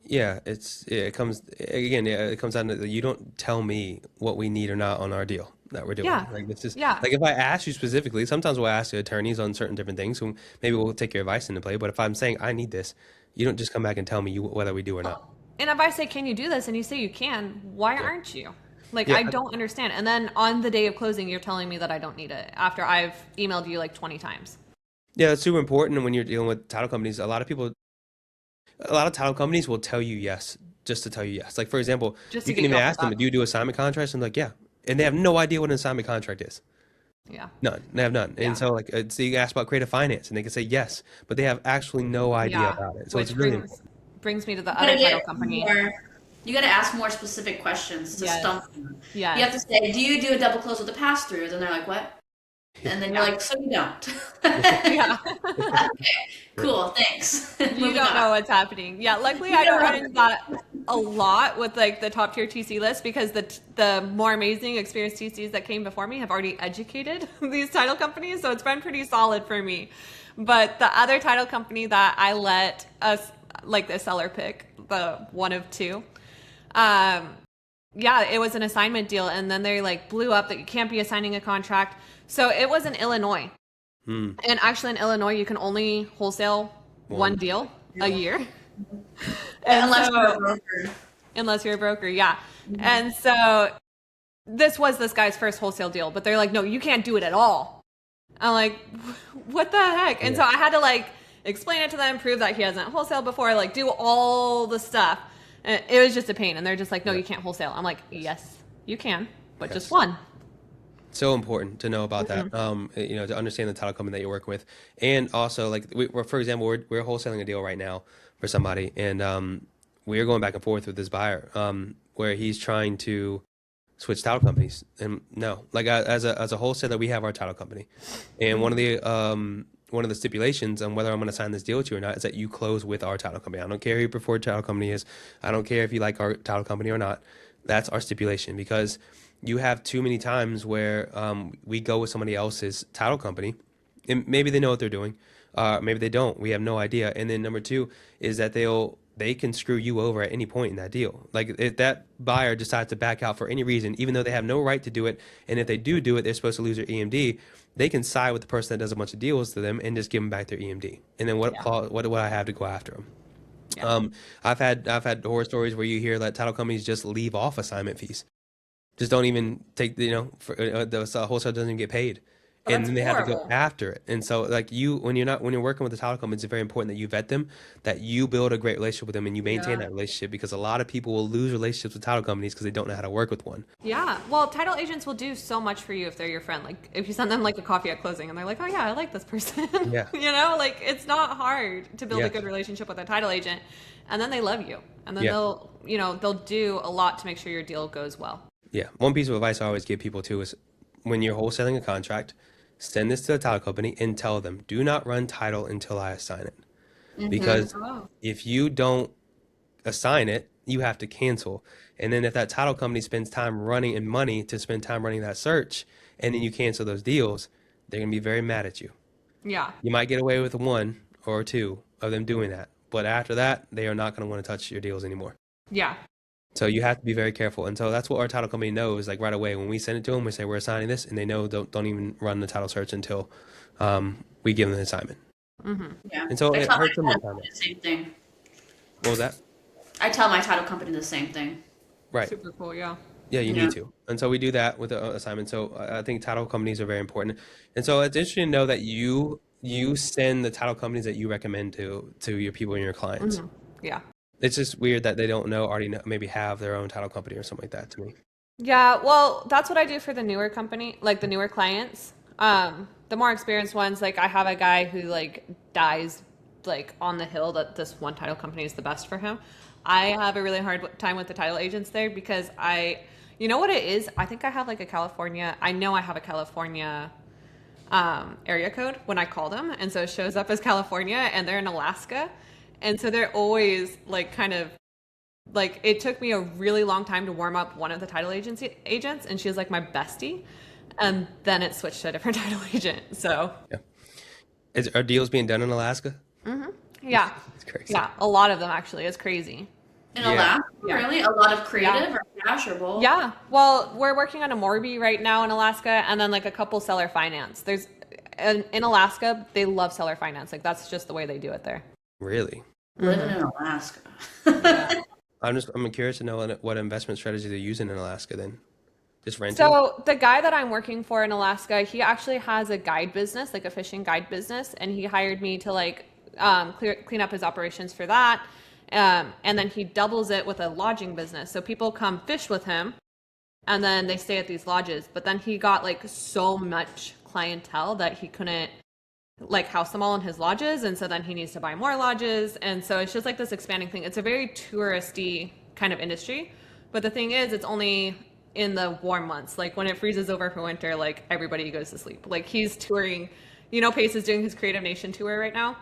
[SPEAKER 2] Yeah, it comes down to you don't tell me what we need or not on our deal that we're doing.
[SPEAKER 1] Yeah.
[SPEAKER 2] Like this is
[SPEAKER 1] Yeah.
[SPEAKER 2] like if I ask you specifically, sometimes we'll ask the attorneys on certain different things, so maybe we'll take your advice into play. But if I'm saying I need this, you don't just come back and tell me whether we do or not.
[SPEAKER 1] And if I say, can you do this? And you say you can, why aren't you? Like,
[SPEAKER 2] Yeah.
[SPEAKER 1] I don't understand. And then on the day of closing, you're telling me that I don't need it after I've emailed you like 20 times.
[SPEAKER 2] Yeah, that's super important. And when you're dealing with title companies, a lot of title companies will tell you yes just to tell you yes. Like for example,
[SPEAKER 1] Just
[SPEAKER 2] you
[SPEAKER 1] to
[SPEAKER 2] can
[SPEAKER 1] get you
[SPEAKER 2] even
[SPEAKER 1] off
[SPEAKER 2] ask
[SPEAKER 1] the
[SPEAKER 2] them,
[SPEAKER 1] bat.
[SPEAKER 2] do you do assignment contracts? And they're like, yeah. And they have no idea what an assignment contract is.
[SPEAKER 1] Yeah.
[SPEAKER 2] None. They have none.
[SPEAKER 1] Yeah.
[SPEAKER 2] And so like so you ask about creative finance and they can say yes, but they have actually no idea
[SPEAKER 1] Yeah.
[SPEAKER 2] about it. So
[SPEAKER 1] Which
[SPEAKER 2] it's really important.
[SPEAKER 1] brings me to the
[SPEAKER 3] You gotta
[SPEAKER 1] other title
[SPEAKER 3] get
[SPEAKER 1] company.
[SPEAKER 3] you got to ask more specific questions to
[SPEAKER 1] Yes.
[SPEAKER 3] stump them.
[SPEAKER 1] Yes.
[SPEAKER 3] You have to say, do you do a double close with a pass through? Then they're like, what? And then you're like, so you don't.
[SPEAKER 1] Yeah.
[SPEAKER 3] Cool, thanks.
[SPEAKER 1] You
[SPEAKER 3] Moving
[SPEAKER 1] don't
[SPEAKER 3] on.
[SPEAKER 1] know what's happening. Yeah, luckily I don't run into that a lot with like the top tier TC list because the more amazing experienced TCs that came before me have already educated these title companies, so it's been pretty solid for me. But the other title company that I let us like the seller pick, the one of two, yeah, it was an assignment deal, and then they like blew up that you can't be assigning a contract. So it was in Illinois. And actually in Illinois, you can only wholesale one deal a year. And
[SPEAKER 3] Unless
[SPEAKER 1] so-
[SPEAKER 3] you're a broker.
[SPEAKER 1] unless you're a broker, yeah. And so this was this guy's first wholesale deal, but they're like, no, you can't do it at all. I'm like, what the heck? And so I had to like explain it to them, prove that he hasn't wholesaled before, like do all the stuff. And it was just a pain. And they're just like, no, you can't wholesale. I'm like, yes, you can, but just one.
[SPEAKER 2] So important to know about that, to understand the title company that you're working with. And also, like, for example, we're wholesaling a deal right now for somebody, and we're going back and forth with this buyer where he's trying to switch title companies. And no, like, as a wholesaler, we have our title company. And one of the stipulations on whether I'm going to sign this deal with you or not is that you close with our title company. I don't care who your preferred title company is. I don't care if you like our title company or not. That's our stipulation, because you have too many times where we go with somebody else's title company, and maybe they know what they're doing, maybe they don't. We have no idea. And then number two is that they can screw you over at any point in that deal. Like if that buyer decides to back out for any reason, even though they have no right to do it, and if they do it, they're supposed to lose their EMD. They can side with the person that does a bunch of deals to them and just give them back their EMD. And then what do I have to go after them? Yeah. I've had horror stories where you hear that title companies just leave off assignment fees. Just don't even take, the wholesale doesn't even get paid. And then they have to go after it. And so like when you're working with the title company, it's very important that you vet them, that you build a great relationship with them and you maintain that relationship, because a lot of people will lose relationships with title companies because they don't know how to work with one.
[SPEAKER 1] Yeah. Well, title agents will do so much for you if they're your friend. Like if you send them like a coffee at closing and they're like, oh yeah, I like this person.
[SPEAKER 2] Yeah.
[SPEAKER 1] Like it's not hard to build a good relationship with a title agent, and then they love you. And then they'll do a lot to make sure your deal goes well. Yeah.
[SPEAKER 2] One piece of advice I always give people too is when you're wholesaling a contract, send this to the title company and tell them, do not run title until I assign it. Because if you don't assign it, you have to cancel. And then if that title company spends time running and money to spend time running that search, and then you cancel those deals, they're going to be very mad at you.
[SPEAKER 1] Yeah.
[SPEAKER 2] You might get away with one or two of them doing that. But after that, they are not going to want to touch your deals anymore.
[SPEAKER 1] Yeah.
[SPEAKER 2] So you have to be very careful. And so that's what our title company knows, like right away. When we send it to them, we say we're assigning this, and they know don't even run the title search until we give them the assignment.
[SPEAKER 3] Mm-hmm. Yeah.
[SPEAKER 2] And so it hurts them
[SPEAKER 3] the same thing.
[SPEAKER 2] What was that?
[SPEAKER 3] I tell my title company the same thing.
[SPEAKER 2] Right.
[SPEAKER 1] Super cool, yeah.
[SPEAKER 2] Yeah, you need to. And so we do that with the assignment. So I think title companies are very important. And so it's interesting to know that you you send the title companies that you recommend to your people and your clients.
[SPEAKER 1] Yeah.
[SPEAKER 2] It's just weird that they don't already know, maybe have their own title company or something like that to me.
[SPEAKER 1] Yeah, well, that's what I do for the newer company, like the newer clients. The more experienced ones, like I have a guy who like dies like on the hill that this one title company is the best for him. I have a really hard time with the title agents there because you know what it is? I think I have like a California, I know I have a California area code when I call them. And so it shows up as California and they're in Alaska. And so they're always like kind of like it took me a really long time to warm up one of the title agency agents and she was like my bestie. And then it switched to a different title agent. So
[SPEAKER 2] Yeah. Are deals being done in Alaska?
[SPEAKER 1] yeah.
[SPEAKER 2] It's crazy.
[SPEAKER 1] Yeah. A lot of them actually. It's crazy.
[SPEAKER 3] In
[SPEAKER 2] Yeah.
[SPEAKER 3] Alaska, really? A lot of creative or cash or both?
[SPEAKER 1] Yeah. Well, we're working on a Morby right now in Alaska and then like a couple seller finance. In Alaska, they love seller finance. Like that's just the way they do it there.
[SPEAKER 2] Really?
[SPEAKER 3] Living in Alaska.
[SPEAKER 2] I'm curious to know what investment strategy they're using in Alaska then. Just renting?
[SPEAKER 1] So the guy that I'm working for in Alaska, he actually has a guide business, like a fishing guide business, and he hired me to like clean up his operations for that. And then he doubles it with a lodging business. So people come fish with him and then they stay at these lodges. But then he got like so much clientele that he couldn't like house them all in his lodges. And so then he needs to buy more lodges. And so it's just like this expanding thing. It's a very touristy kind of industry. But the thing is, it's only in the warm months. Like when it freezes over for winter, like everybody goes to sleep. Like he's touring, Pace is doing his Creative Nation tour right now.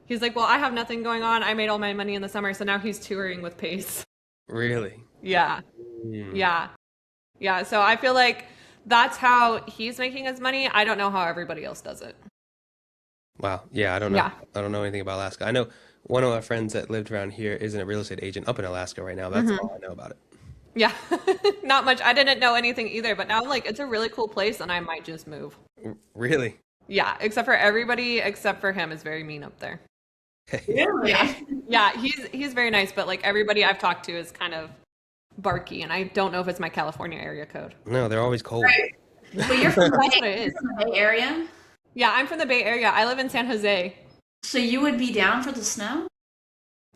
[SPEAKER 1] He's like, well, I have nothing going on. I made all my money in the summer. So now he's touring with Pace.
[SPEAKER 2] Really?
[SPEAKER 1] Yeah. Yeah. Yeah. So I feel like that's how he's making his money. I don't know how everybody else does it.
[SPEAKER 2] Wow. Yeah, I don't know.
[SPEAKER 1] Yeah.
[SPEAKER 2] I don't know anything about Alaska. I know one of my friends that lived around here isn't a real estate agent up in Alaska right now. That's all I know about it.
[SPEAKER 1] Yeah. Not much. I didn't know anything either, but now I'm like, it's a really cool place and I might just move.
[SPEAKER 2] Really?
[SPEAKER 1] Yeah. Except for everybody, except for him is very mean up there.
[SPEAKER 3] Really?
[SPEAKER 1] Yeah. Yeah. He's very nice, but like everybody I've talked to is kind of barky and I don't know if it's my California area code.
[SPEAKER 2] No, they're always cold.
[SPEAKER 3] Right. But you're from
[SPEAKER 1] That's what it is.
[SPEAKER 3] the Bay Area?
[SPEAKER 1] Yeah, I'm from the Bay Area. I live in San Jose.
[SPEAKER 3] So you would be down for the snow?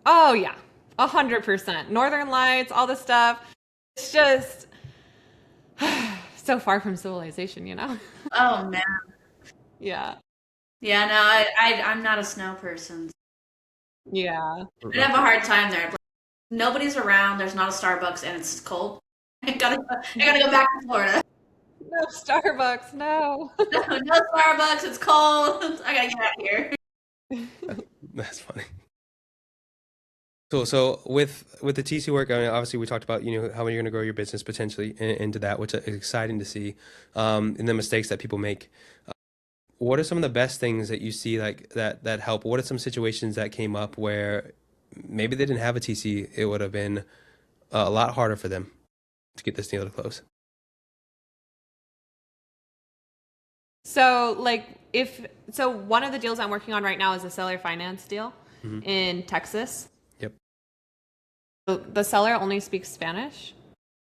[SPEAKER 1] Oh yeah, 100%. Northern Lights, all this stuff. It's just so far from civilization,
[SPEAKER 3] Oh man.
[SPEAKER 1] Yeah.
[SPEAKER 3] Yeah, no, I'm not a snow person.
[SPEAKER 1] Yeah.
[SPEAKER 3] I'd have a hard time there. Nobody's around, there's not a Starbucks, and it's cold. I gotta go back to Florida.
[SPEAKER 1] No Starbucks, no.
[SPEAKER 3] No Starbucks, it's cold. I gotta get out of here.
[SPEAKER 2] That's funny. So with the TC work, I mean, obviously we talked about how you're going to grow your business potentially into that, which is exciting to see, and the mistakes that people make. What are some of the best things that you see like that help? What are some situations that came up where maybe they didn't have a TC? It would have been a lot harder for them to get this deal to close.
[SPEAKER 1] So one of the deals I'm working on right now is a seller finance deal in Texas.
[SPEAKER 2] Yep.
[SPEAKER 1] The seller only speaks Spanish,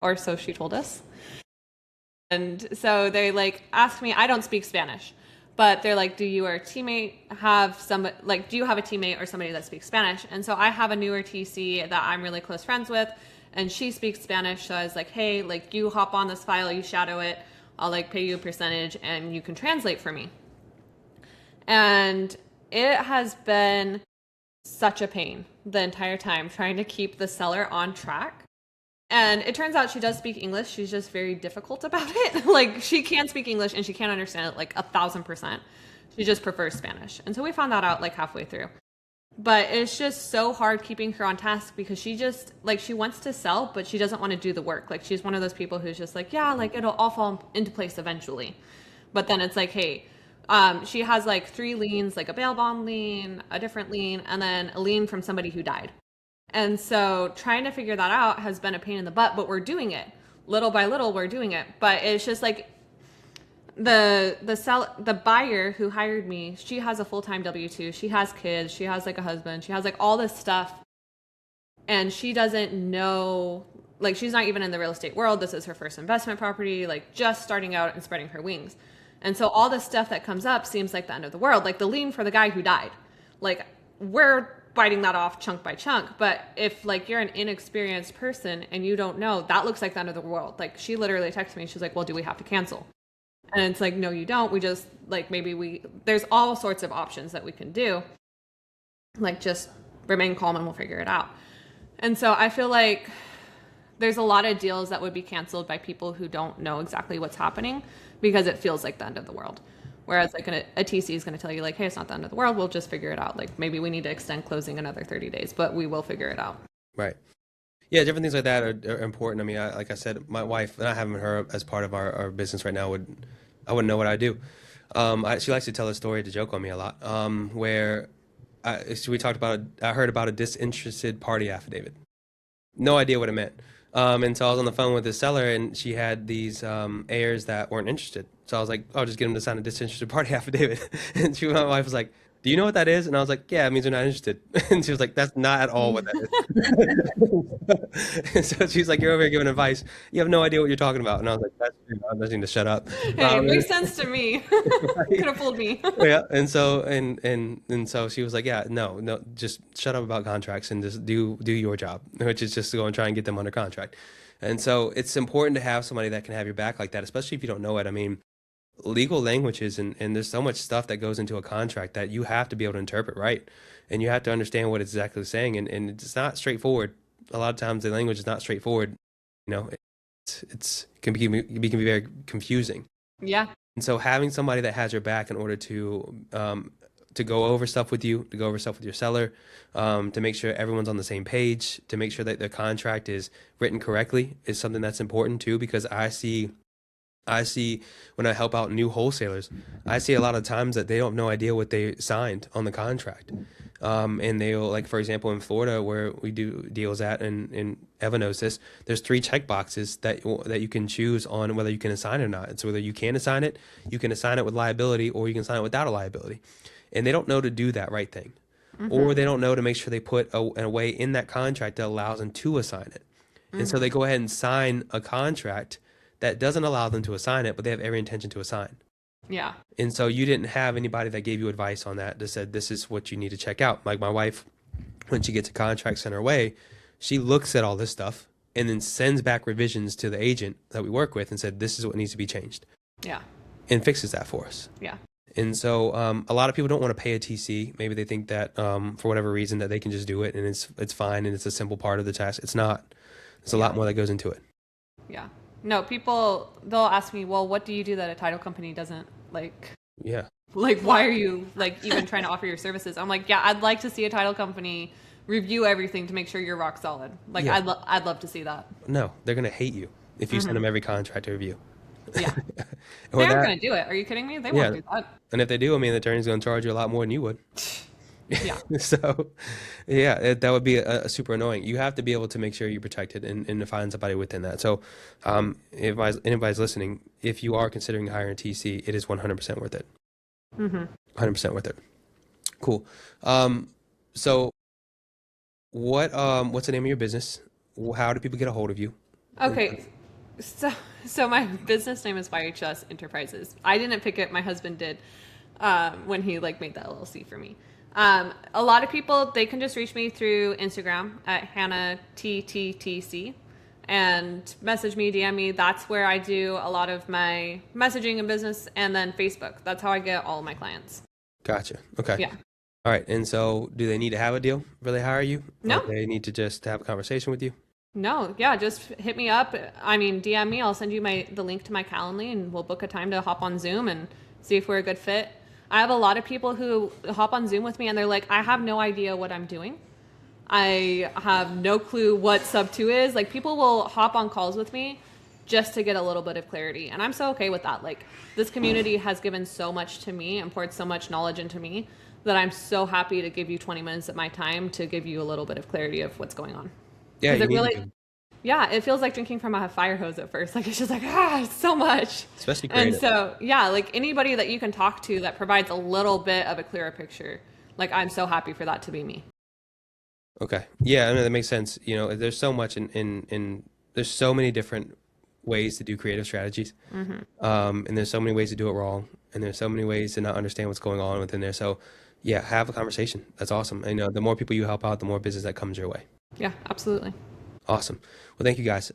[SPEAKER 1] or so she told us. And so they like asked me, I don't speak Spanish, but they're like, do you or a teammate have do you have a teammate or somebody that speaks Spanish? And so I have a newer TC that I'm really close friends with, and she speaks Spanish. So I was like, hey, like you hop on this file, you shadow it. I'll like pay you a percentage and you can translate for me. And it has been such a pain the entire time trying to keep the seller on track. And it turns out she does speak English. She's just very difficult about it. Like she can speak English and she can understand it like 1,000%. She just prefers Spanish. And so we found that out like halfway through. But it's just so hard keeping her on task because she just like she wants to sell, but she doesn't want to do the work. Like she's one of those people who's just like, yeah, like it'll all fall into place eventually. But then it's like, hey, she has like 3 liens, like a bail bond lien, a different lien, and then a lien from somebody who died. And so trying to figure that out has been a pain in the butt, but we're doing it. Little by little, we're doing it. But it's just like the buyer who hired me, she has a full-time W-2. She has kids. She has like a husband. She has like all this stuff. And she doesn't know, like she's not even in the real estate world. This is her first investment property, like just starting out and spreading her wings. And so all the stuff that comes up seems like the end of the world, like the lien for the guy who died. Like we're biting that off chunk by chunk. But if like you're an inexperienced person and you don't know, that looks like the end of the world. Like she literally texted me. She's like, well, do we have to cancel? And it's like, no, you don't. We just like, there's all sorts of options that we can do. Like just remain calm and we'll figure it out. And so I feel like there's a lot of deals that would be canceled by people who don't know exactly what's happening because it feels like the end of the world. Whereas like a TC is going to tell you like, hey, it's not the end of the world. We'll just figure it out. Like maybe we need to extend closing another 30 days, but we will figure it out.
[SPEAKER 2] Right. Yeah, different things like that are important. I mean, like I said, my wife, not having her as part of our business right now, I wouldn't know what I'd do. She likes to tell a story to joke on me a lot, where we talked about, I heard about a disinterested party affidavit. No idea what it meant. And so I was on the phone with the seller, and she had these heirs that weren't interested. So I was like, "Oh, just get them to sign a disinterested party affidavit." And my wife was like, "Do you know what that is?" And I was like, "Yeah, it means they're not interested." And she was like, "That's not at all what that is." And so she's like, "You're over here giving advice. You have no idea what you're talking about." And I was like, "That's true. I'm listening to shut up."
[SPEAKER 1] Hey, it makes sense to me. Could have fooled me.
[SPEAKER 2] Yeah, and so so she was like, "Yeah, no, just shut up about contracts and just do your job, which is just to go and try and get them under contract." And so it's important to have somebody that can have your back like that, especially if you don't know it. I mean, legal languages and there's so much stuff that goes into a contract that you have to be able to interpret right, and you have to understand what it's exactly saying, and it's not straightforward. A lot of times the language is not straightforward. You know, it can be very confusing.
[SPEAKER 1] Yeah.
[SPEAKER 2] And so having somebody that has your back in order to go over stuff with you, to go over stuff with your seller, to make sure everyone's on the same page, to make sure that the contract is written correctly is something that's important too, because I see when I help out new wholesalers, I see a lot of times that they don't have no idea what they signed on the contract. And they'll, like, for example, in Florida where we do deals at, and Eva knows this, there's 3 check boxes that you can choose on whether you can assign it or not. It's whether you can assign it with liability, or you can sign it without a liability. And they don't know to do that right thing. Mm-hmm. Or they don't know to make sure they put a way in that contract that allows them to assign it. Mm-hmm. And so they go ahead and sign a contract that doesn't allow them to assign it, but they have every intention to assign.
[SPEAKER 1] Yeah.
[SPEAKER 2] And so you didn't have anybody that gave you advice on that said, this is what you need to check out. Like my wife, when she gets a contract sent her way, she looks at all this stuff and then sends back revisions to the agent that we work with and said, this is what needs to be changed.
[SPEAKER 1] Yeah.
[SPEAKER 2] And fixes that for us.
[SPEAKER 1] Yeah.
[SPEAKER 2] And so a lot of people don't want to pay a TC. Maybe they think that for whatever reason that they can just do it and it's fine and it's a simple part of the task. It's not. There's a lot more that goes into it.
[SPEAKER 1] Yeah. No, people, they'll ask me, well, what do you do that a title company doesn't like?
[SPEAKER 2] Yeah.
[SPEAKER 1] Like, why are you like even trying to offer your services? I'm like, yeah, I'd like to see a title company review everything to make sure you're rock solid. Like, yeah. I'd love to see that.
[SPEAKER 2] No, they're going to hate you if you send them every contract to review.
[SPEAKER 1] Yeah. They aren't going to do it. Are you kidding me? They won't do that.
[SPEAKER 2] And if they do, I mean, the attorney's going to charge you a lot more than you would.
[SPEAKER 1] Yeah.
[SPEAKER 2] So, yeah, that would be a super annoying. You have to be able to make sure you're protected and to find somebody within that. So, if anybody's listening, if you are considering hiring a TC, it is 100% worth it. 100% worth it. Cool. So, what's the name of your business? How do people get a hold of you?
[SPEAKER 1] Okay. So my business name is YHS Enterprises. I didn't pick it. My husband did when he like made that LLC for me. A lot of people, they can just reach me through Instagram at Hannah TTTC and message me, DM me. That's where I do a lot of my messaging and business, and then Facebook. That's how I get all of my clients.
[SPEAKER 2] Gotcha. Okay.
[SPEAKER 1] Yeah.
[SPEAKER 2] All right. And so do they need to have a deal before they hire you?
[SPEAKER 1] No.
[SPEAKER 2] Or they need to just have a conversation with you?
[SPEAKER 1] No. Yeah. Just hit me up. I mean, DM me. I'll send you the link to my Calendly, and we'll book a time to hop on Zoom and see if we're a good fit. I have a lot of people who hop on Zoom with me and they're like, I have no idea what I'm doing. I have no clue what SubTo is. Like, people will hop on calls with me just to get a little bit of clarity. And I'm so okay with that. Like, this community has given so much to me and poured so much knowledge into me that I'm so happy to give you 20 minutes of my time to give you a little bit of clarity of what's going on.
[SPEAKER 2] Yeah,
[SPEAKER 1] it really, yeah, it feels like drinking from a fire hose at first. Like, it's just like, it's so much.
[SPEAKER 2] Especially creative.
[SPEAKER 1] And so, yeah, like anybody that you can talk to that provides a little bit of a clearer picture, like, I'm so happy for that to be me.
[SPEAKER 2] Okay. Yeah, I know that makes sense. You know, there's so much in there's so many different ways to do creative strategies. And there's so many ways to do it wrong. And there's so many ways to not understand what's going on within there. So yeah, have a conversation. That's awesome. And the more people you help out, the more business that comes your way.
[SPEAKER 1] Yeah, absolutely.
[SPEAKER 2] Awesome. Well, thank you guys.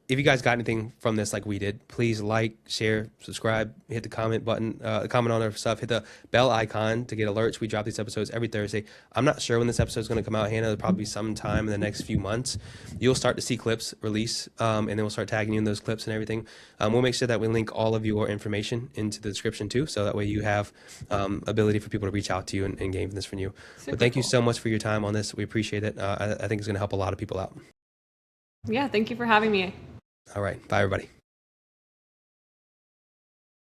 [SPEAKER 2] If you guys got anything from this like we did, please like, share, subscribe, hit the comment button, comment on our stuff, hit the bell icon to get alerts. We drop these episodes every Thursday. I'm not sure when this episode is going to come out, Hannah. It'll probably be sometime in the next few months. You'll start to see clips release, and then we'll start tagging you in those clips and everything. We'll make sure that we link all of your information into the description too, so that way you have ability for people to reach out to you and gain this from you. But thank you so much for your time on this. We appreciate it. I think it's going to help a lot of people out.
[SPEAKER 1] Yeah, thank you for having me.
[SPEAKER 2] All right. Bye, everybody.